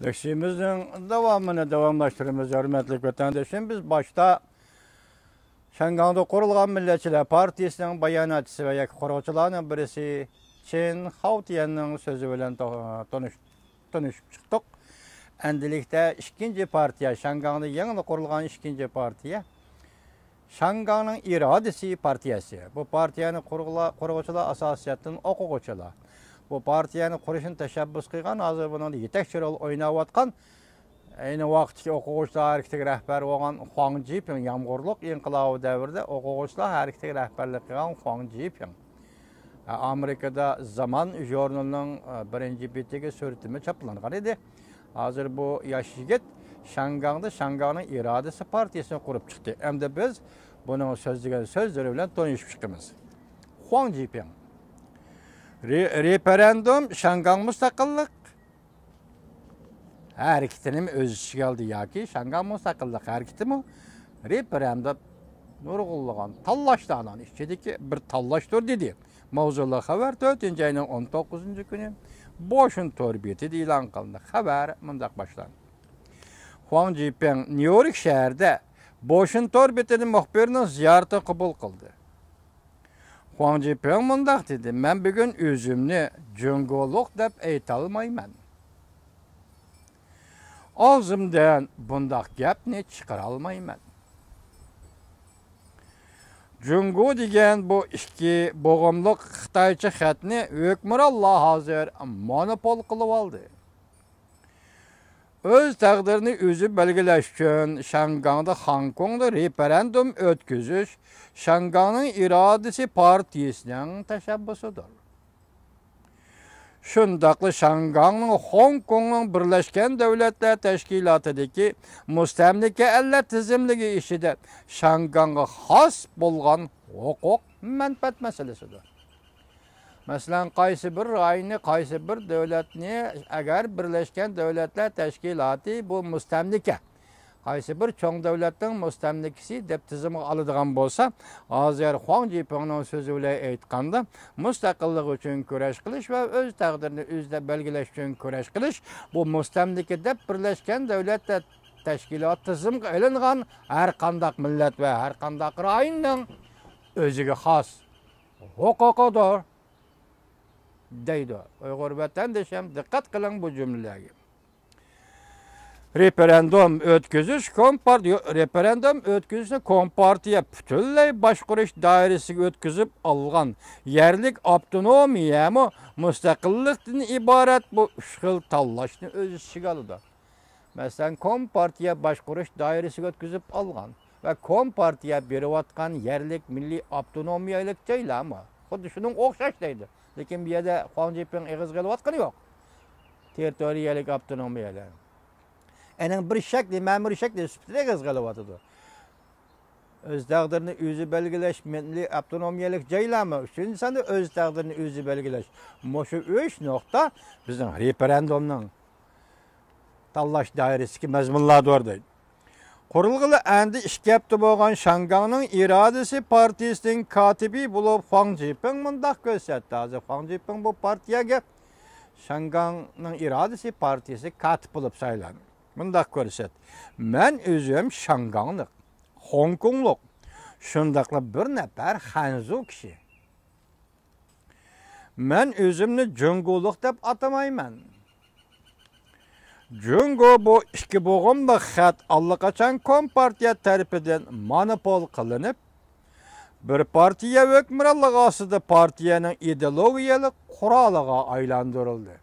Leşimizin devamını devamlaştırımız hürmetli vatandaşım. Biz başta Şangang'da kurulgan Milletçiler Partisi'nin bayanatçısı ve kurulcularının birisi Çin Haotian'ın sözü bilen tanışıp çıktık. Endilikte ikinci partiye, Şangang'da yeni kurulgan ikinci partiye, Şangang'ın iradesi partiyası. Bu partiyenin kurulcular asasiyetin okuguçular. Bu partiyani kuruşun teşebbüs kılgan, hazır bunun yetekçi rol oynayıvatkan, aynı vaxtki okuguçlar hareketlik rehber olan Huang Jiping, yağmurluk inkılabı devirde okuguçlar hareketlik rehberlik kılgan Huang Jiping. Amerika'da Zaman jurnalının birinci bitigi sürtümü çapılangan idi. Hazır bu yaş yigit Şangang'ın iradesi partiyasını kurup çıktı. Hem de biz bunun sözleri bilen tanışıp çıkımız. Huang Jiping. Referendum Şangang müstakillik hareketinin öz işi aldı yaki Şangang müstakillik hareketi mi? Referendum nurgulluğun tallaşlanan işçideki bir tallaştır dedi. Mavzulu haber 4. ayının 19. günü boşun torbiyeti ilan kılındı. Haber mındak başlandı. Huang Jiping New York şehirde boşun torbiyetinin muhbirinin ziyaretini kabul kıldı. Huang Jiping mındak dedi, men bugün özümni cüngoluk dep eytalmayman. Ağzımdan bundak gapni çıkaralmayman. Cüngo degen bu iki boğumluk Xitaycha xatni Hökmürallah hazır monopol kılıp aldı. Öz taqdirini özü belgileş üçün Şangang'da Hong Kong'da referendum ötküzüş Şangang'ın iradesi partiyasının teşebbüsüdür. Şundaqlı Şangang'ın Hong Kong'un Birleşken Devletler Teşkilatı'daki müstemlike elle tizimligi işide Şangang'a has bolgan hukuk menfaat meselesidir. Mesela qaysi bir rayını, qaysi bir devletini eğer Birleşken Devletler Teşkilatı bu müstemlike, qaysi bir çoğun devletin müstemlikisi dep tizimi alıdığan bolsa, hazır Huang Jiping'in sözü ile aytganda, müstakillik üçün köreş kılış ve öz taqdirini özde belgileş üçün köreş kılış, bu müstemlike dep Birleşken Devletler Teşkilatı tizimi elingan her kandak millet ve her kandak rayının özüge has hukukudur. deydi. Uyghur vatandaşım dikkat kılın bu cümlelerine. Referendum ötküzüşünü Kompartiya bütünley başkuruş dairesi ötküzüp algan yerlik avtonomiya mı müstakillikten ibaret bu üç xil tallaşını öz içine aldı. Mesela Kompartiya başkuruş dairesi ötküzüp algan ve Kompartiya berivatkan yerlik milli avtonomiyalık değil ama o düşünün okşaştaydı. Lekin bir yerde Huang Jiping eğiz kılıvatkanı yok. Teritoriyalik avtonomiyalar. Enin bir şekli, memur şekli süpütüne eğiz kılıvatıdı. Öz taqdirini özü belgileş, milli avtonomiyalık caylamı. Şimdi sen de öz taqdirini özü belgileş. Moşu 3 nokta bizim referendumның tallaş dairesi ki mezmunlar doğrudur. Kurulgılı endi işkepti boğan Şangang'ın iradesi partisinin katibi bulup Huang Jiping mındak gösterdi. Huang Jiping bu partiye Şangang'ın iradesi partisi katip bulup sayılan. Mındak gösterdi. Men özüm Şangang'lık, Hong Kong'luk, şundaklı bir nefer Hanzu kişi. Men özümni Cüngoluk dep atamayman. Cüngo bu iki boğumlu xat allaqaçan Kompartiya tarafından monopol kılınıp, bir partiya hökmürallığı asıdı partiyanın ideologiyalık kuralığa aylandırıldı.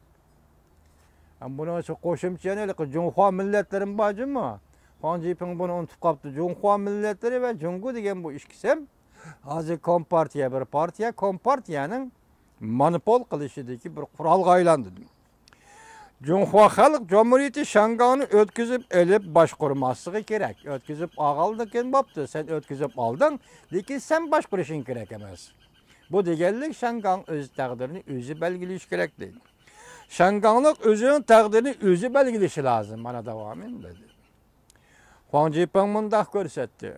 Bunun için qo'shimcha yana Junhua milletlerin bacı mı? Huang Jiping bunu unutup kaptı. Junhua milletleri ve Jungo degen bu işkisem, hazır Kompartiya bir partiya, Kompartiyanın monopol kılışıdaki bir kuralga aylandırdı. Junhua Halk Cumhuriyeti Şangang'ı ötküzüp elip başkurması gerek. Ötküzüp ağaldın baptı. Sen ötküzüp aldın. Lekin sen başkuruşun gerek emez. Bu degenlik Şangang öz taqdirini özü belgileyiş gerek değil. Şanganglık özünün taqdirini özü belgileyişi lazım. Bana devam edin dedi. Huang Jiping mındak görsetti.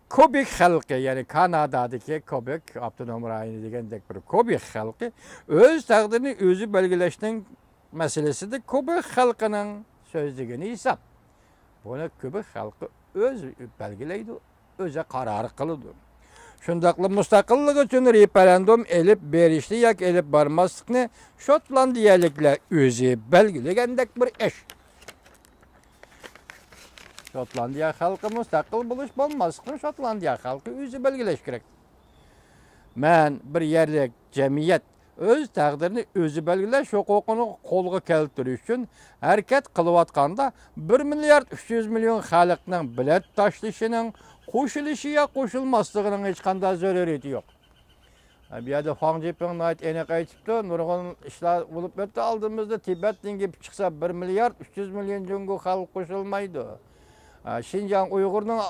Quebec halkı yani Kanada'daki Quebec Abdünom rayonu degendek bir Quebec halkı öz taqdirini özü belgileşten meselesi de Kubek halkının sözlüğünü hesap. Bunu Kubek halkı öz belgileydi, öze kararı kılıdı. Şundaklı müstakillik için referandum elip berişli yak elip barmaslıkını Şotlandiyalikler özü belgilegendek bir eş. Şotlandiya halkı müstakil buluş bolmaslıkını Şotlandiya halkı özü belgileş gerek. Men bir yerlik cemiyet öz taqdirini özü belgileş hukukunu kolga keltiriş üçün hareket kılıvatkanda 1 milyard 300 milyon xalqning bilet taşlışının qo'shilishiga qo'shilmasligining hech qanday zaruriyati yo'q. Bu yerda Huang Jiping aniq aytibdi, nurg'un ishlar bo'lib o'tdi oldimizda Tibetdan kelib chiqsa 1 milyard 300 milyon jungo xalq qo'shilmaydi. Şinjan Uyg'urning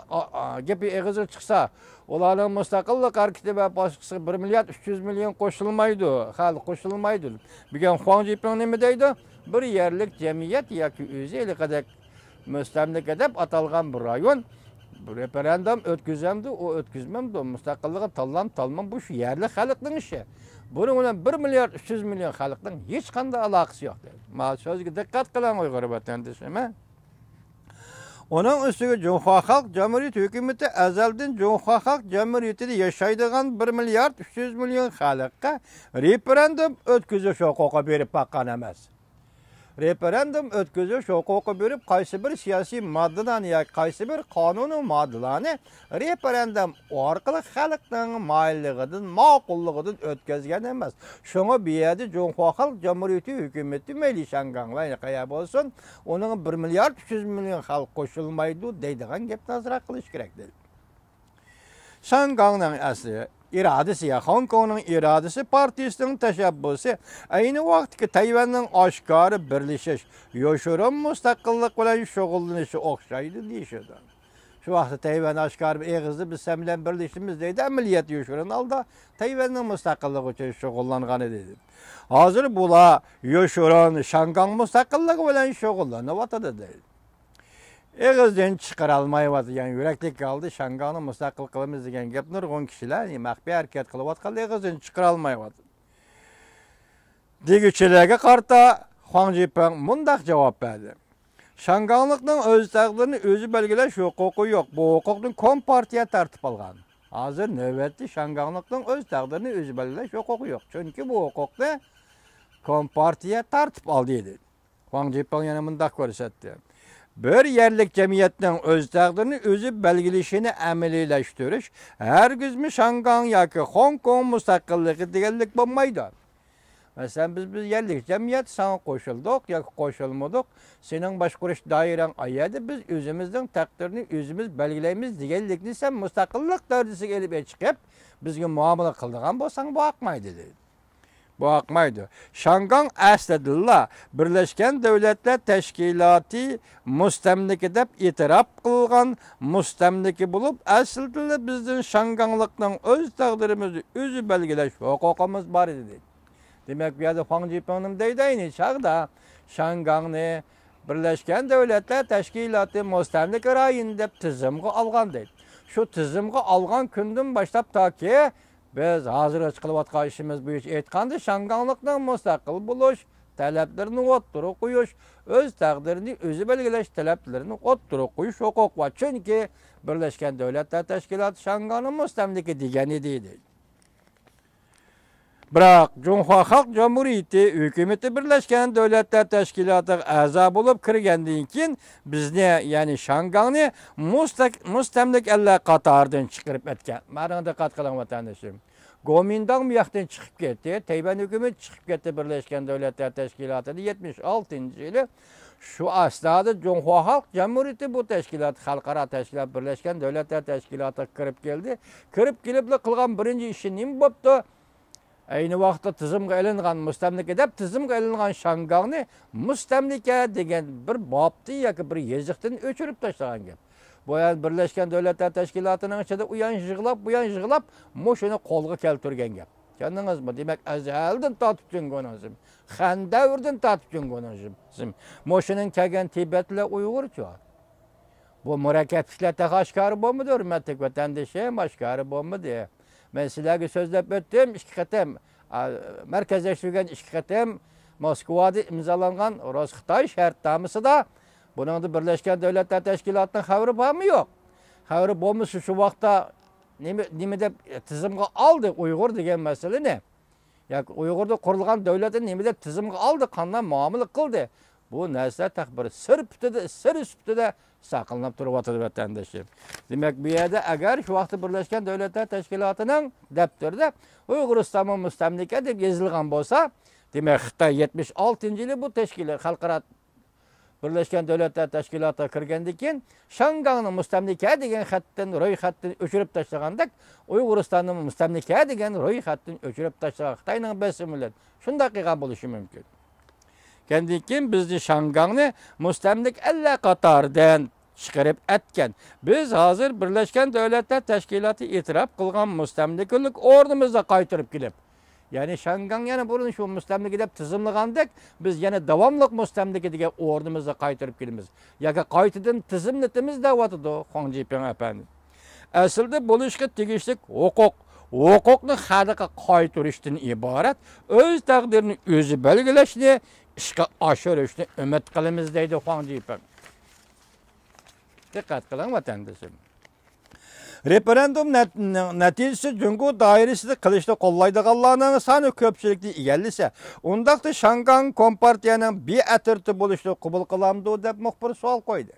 gapi eg'izi chiqsa, ularning mustaqillik harakati va boshqasi 1 milyard 300 milyon qo'shilmaydi, xalq qo'shilmaydi. Bugun Huang Jiping nima deydi? Bir yerlik jamiyat yoki o'zi eliqadek mustamlika deb atalgan bir rayon bu referandum ötküzemdi, o ötküzmemdi, o müstakilliği talmam bu şu yerli xalqning işi. Bunun bilan 1 milyard 300 milyon xalqning hech qanday aloqasi yo'q dedi. Ma so'zga diqqat qiling Uyg'ur vatandashim. Onun üstüge Cumhuriyet Halk Cumhuriyeti hükümeti ezelden Cumhuriyet Halk Cumhuriyeti'de yaşaydıgan 1 milyard 300 milyon xalqqa referandum ötküzüş hukuku berip bakkan emas. Referandum ötküzüş hukuku berip qaysi bir siyasi maddadan ya qaysi bir kanunu maddalarını referandum orqali xalqning mayilligidan, ma'qulligidan ötkazgan emas. Şoňa bu ýerde Cumhuriyet Halk Cumhuriyeti hükümeti meyli şanganlar qaya bolsun, onun 1 milyard 300 milyon xalq qoşulmaydı deydigan gep nazara qilish kerak dedi. Şangangning asli iradesi ya Hong Kong'un iradesi partisinin teşebbüsü aynı vaktki Tayvan'ın aşkarı birleşiş, yoşurum müstakillik bilen şogullanışı okşaydı deyişirdi. Şu vakti Tayvan aşkarı bir eğizdi biz sen bilen birleşimiz deydi, ameliyat yoşurun aldı, Tayvan'ın müstakillik için şogullanğanı dedi. Hazır bula yoşurun Şangang müstakillik bilen şogullanıvatıdı dedi. Eğizden çıkaralmayıvatı, yani yüreklik kaldı, Şangang'ı müstakil kılımız degen gep nurgun kişiler, mahbi hareket kılıvatkalı, eğizden çıkaralmayıvatı. Digüçilege karta Huang Jiping mundaq cevap verdi. Şanganglıkның öz taqdirini özü belgileş hukuku yok. Bu hukukun Kompartiya tartip algan. Hazır növbetli Şanganglıkның öz taqdirini özü belgileş hukuku yok. Çünkü bu hukukda Kompartiya tartip aldı dedi. Huang Jiping yana mundaq ko'rsatdi. Bir yerlik cemiyetinin öz taqdirini özü belgilişini əmeliləşdiriş, her gizmi Şangang yoki Hong Kong müstakilliği deganlik bo'lmaydi. Mesela biz yerlik cemiyet sana qo'shildik yoki qo'shilmadik, senin başqurish doirang ayadi, biz özümüzün taqdirini özümüz belgilaymiz deganlikni sen müstakillik darajasiga elib chiqib, bizga muomala qildigan bo'lsang bu haqmaydi dedi. Bu akmaydı. Şangang aslida Birleşken Devletler Teşkilatı mustamlika deb e'tirof qilgan mustamlika bo'lib, aslida bizning Şanganglikning öz taqdirimizni o'zi belgilash huquqimiz bor edi. Demek bu yerda Huang Jiping deydi ayni chaqda Şangangni Birleşken Devletler Teşkilatı mustamlika rayon deb tizimga olgan deydi. Şu tizimga olgan kundan boshlab toki biz hazır qılıvatqan işimiz bu iş aytqanda Şanganglıkның müstakil buluş, taleplerini o'ttirib qo'yish, öz taqdirini özü belgilash taleplerini o'ttirib qo'yish huquq var. Çünkü Birleşken Devletler Teşkilatı Şangangning mustamlika degani deydi. Biroq Cumhuriyet Halk Cumhuriyeti hükümeti Birleşken Devletler Teşkilatı a'zo bo'lib kirgandan keyin bizni, ya'ni Şangangni mustamlik ellar qatoridan chiqarib etgan. Mana diqqat qiling vatandoshim. Kuomintang bu yoqdan chiqib ketdi, Tayvan hukumati chiqib ketdi Birleşken Devletler Teşkilatı'da 76-yili. Şu asnada Cumhuriyet Halk Cumhuriyeti bu teşkilat, xalqaro teşkilat Birleşken Devletler Teşkilatı kirib keldi. Kirib kelib qilgan birinchi ishi nima bo'pti? Aynı vaqtda tizimga ilingan mustamlika deb tizimga ilingan Şangangni mustamlika degan bir bobni yoki bir yeziqdan o'chirib tashlagan gap. Bu yani Birleşken Devletler Teşkilatı'nın içinde uyan yig'lab, buyan yig'lab, moshini qo'lga keltirgan gap. Kendinizmi? Demek azaldan tatib kelganizim. Han davrdan tatib kelganizim. Moshinin kelgan Tibetli Uyg'urcha. Bu murakkab ishlatda oshkori bo'lmadi, hurmatli vatandoshim, oshkori bo'lmadi. Men sizlarga so'zlab o'tdim, ikki qatam markazlashtirilgan ikki qatam Moskvada imzalangan Rus-Xitoy shartnomasida buningda Birlashgan Davlatlar Tashkilotining xabari bormi yo'q? Xabari bo'lmasa shu vaqtda nima deb tizimga oldi Uyg'ur degan masalani? Yoki Uyg'urda qurilgan davlatni nima deb tizimga oldi, qanday muomala qildi? Bu narsa bir sir sifatida saqlanib turibdi vatandoshlar. Demak, bu yerda agar shu vaqtda Birlashgan Davlatlar Tashkilotining daftarida Uyg'uriston mustamlika deb yozilgan bo'lsa, demak Xitoy 76-yili bu tashkilot xalqaro Birlashgan Davlatlar Tashkilotiga kirgandan keyin Shangangni mustamlika degan xatdan ro'yxatdan o'chirib tashlagandek, Uyg'uristonni mustamlika degan ro'yxatdan o'chirib tashlagan Xitoyning bosimi bilan shunday qilgan bo'lishi mumkin. Kendidan keyin bizni Shangangni mustamlik allaqatordan chiqarib atgan. Biz hozir Birlashgan Davlatlar Tashkiloti e'tirof qilgan mustamlikalik o'rnimizga qaytarib kelib, ya'ni Shangang yana burun shu mustamlika deb tizimlagandek, biz yana davomli mustamlika degan o'rnimizga qaytarib kelamiz. Yoki qaytadan tizimlatimiz deyotdi Xong Jiping apandi. Aslida bo'lishga tegishli huquqni haqqa qaytarishdan iborat o'z taqdirini o'zi belgilashni, ishga oshirishni umid qilamiz deydi Xong Jiping. Diqqat qiling vatandoshlar. Referendum natijasi Jungo doirasida qilishni qo'llaydiganlarning soni ko'pchilikni egallasa, undaqda Shangang kompartiyaning beatirti bo'lishni qabul qilamdi deb muxbir savol qo'ydi.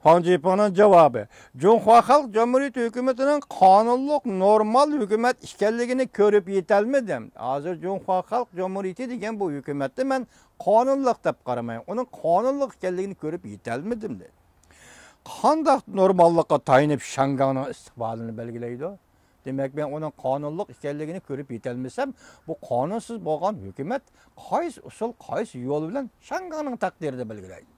Xong Jipingning javobi: Junxo Xalq Jamhuriyati hukumatining qonunliq normal hukumat ekanligini ko'rib yetolmadim. Hozir Junxo Xalq Jamhuriyati degan bu hukumatni men qonunliq deb qaramayman. Uning qonunliq ekanligini ko'rib yetolmadim dedi. Qanday normallikqa tayinib Shangangning istiqbolini belgilaydi? Demak, men uning qonunliq ekanligini ko'rib yetolmasam, bu qonunsiz bo'lgan hukumat qaysi usul, qaysi yo'l bilan Shangangning taqdirini belgilaydi?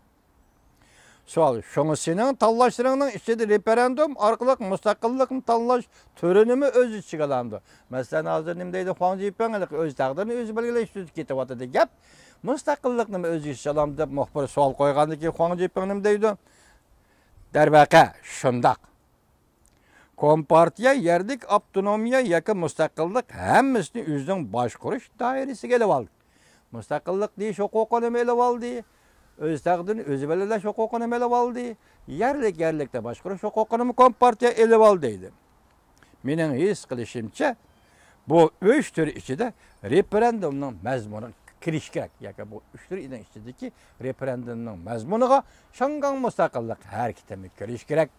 Savol: shunisining tanlashlaringning ichida referendum orqali mustaqillikni tanlash turinimi o'z ichiga oladi. Masalan, hozir nima deydi Xong Jiping, o'z taqdirini o'zi belgilash uchun ketyapti gap. Mustaqillikni o'z ichiga oladi deb muxbir savol qo'ygandan keyin Xong Jiping nima deydi? Darvaqa shundaq. Kompartiya yerlik avtonomiya yoki mustaqillik hammasini o'zining boshqarish doirasiga olib. Mustaqillik deyish huquqini olib oldi. O'z taqdirini o'zi belgilash huquqini olib oldi. Yerlikda boshqarish huquqini kompartiya olib oldi deydi. Mening his qilishimcha, bu 3 tur ichida referendumning mazmuni kirish kerak. Yoki bu 3 tur ichidagi referendumning mazmuniga Shangang mustaqillik harakatini kirish kerak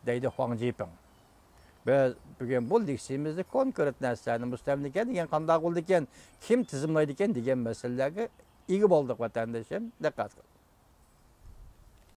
deydi Xong Jiping. Biz bugun bu leksiyamizda konkret narsalarni mustamlika degan qanday bo'ldi ekan, kim tizimlaydi ekan degan masalalarga ega bo'ldik vatandoshim. Diqqat qiling.